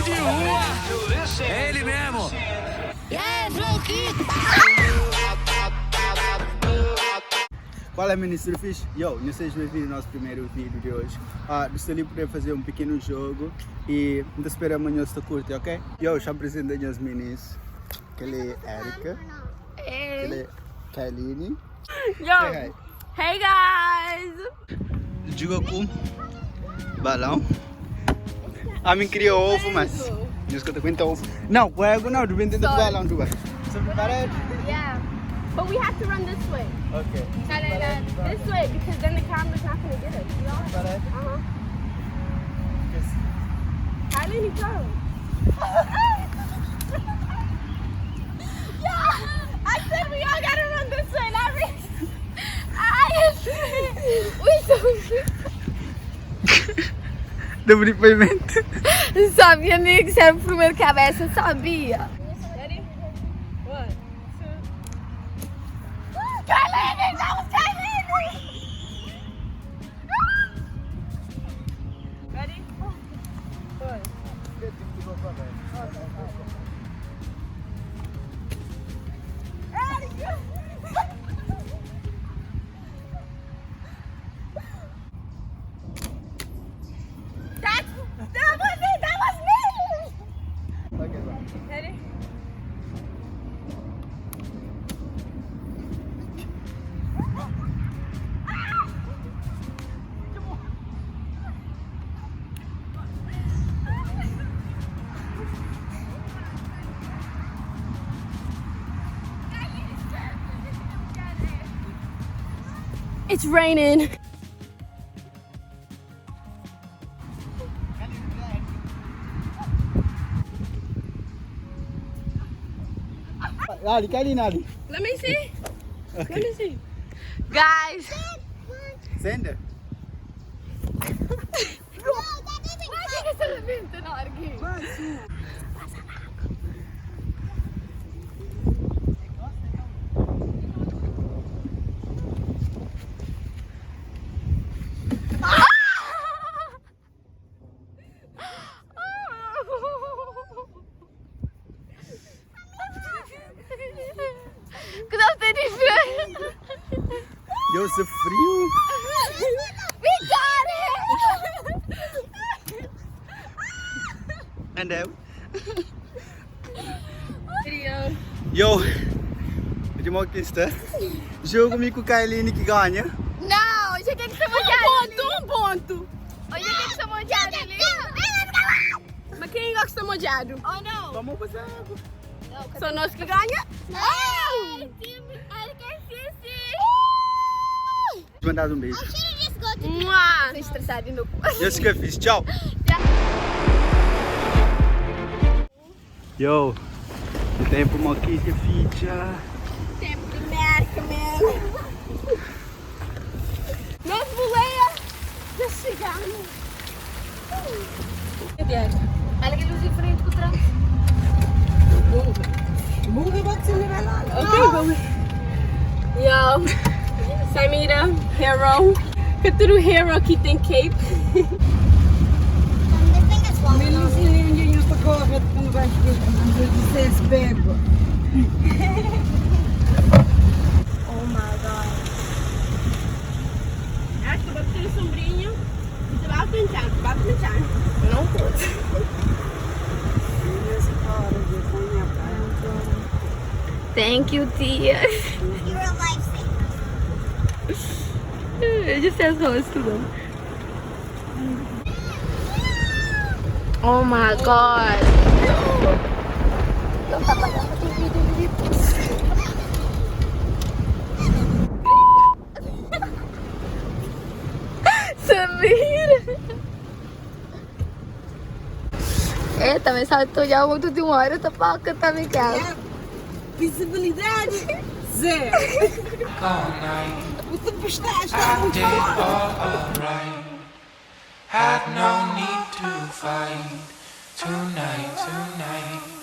de rua. É ele mesmo. Qual é, ministro Fish? Yo, não sei se vai vir o nosso primeiro vídeo de hoje. Estou ali para fazer um pequeno jogo e ainda espero amanhã se curte, ok? Yo, já apresentei as minis. Aquele é Erika. Aquele é Kailini. Yo! Hey guys! Jogou com balão. A mim queria ovo, mas não escuta quanto ovo. Não, o ego não, do dentro do balão, tu vai. Você preparado? Yeah. But we have to run this way. Ok. And then this way because then the camera's not going to get us. You know? Preparado? Kylie, you go. Yeah! I said we all got to run this way, not me. We so Deu depoimento. sabia, amigo, que você era o primeiro cabeça, sabia? Ready? 1, 2. Kylie, that was Kylie! Ready? 1. Ready? It's raining. Ali, Kailini, ali. Let me see. Okay. Let me see. Guys. Send. Eu sou frio. We got it! And then, Video. yo, de uma questão. Jogo comigo com o Kailini que ganha. Não, hoje é que você molhado. Um ponto. Hoje é que você molhado ali. Mas quem gosta molhado? Oh, não. Vamos fazer água. Só nós que ganha? Não! Mandar um beijo. Tô estressada e meu cu. Eu sei que eu fiz. Tchau. Yo, o tempo aqui que ficha. Tempo de merda mesmo. Nós boleia já chegamos. Olha que luz em frente com o trânsito. Move back to me, Ok, vamos. Yo, Samira, hero. Que tudo hero aqui tem cape. Milzinho para correr quando vais dizer se bebo. Oh my god. Acho que eu vou ter sombrinho e tu vai pintar, Eu não curto. Thank you, tia. You're a lifesaver. Eu disse as rosas tudo. Oh my god. Não tá pagando o vídeo. Samira. Eita, mas sabe, tô já muito de uma hora, eu tô pra cantar minha casa. Visibilidade zero. O tempestade está muito Alright. Had no need to fight tonight.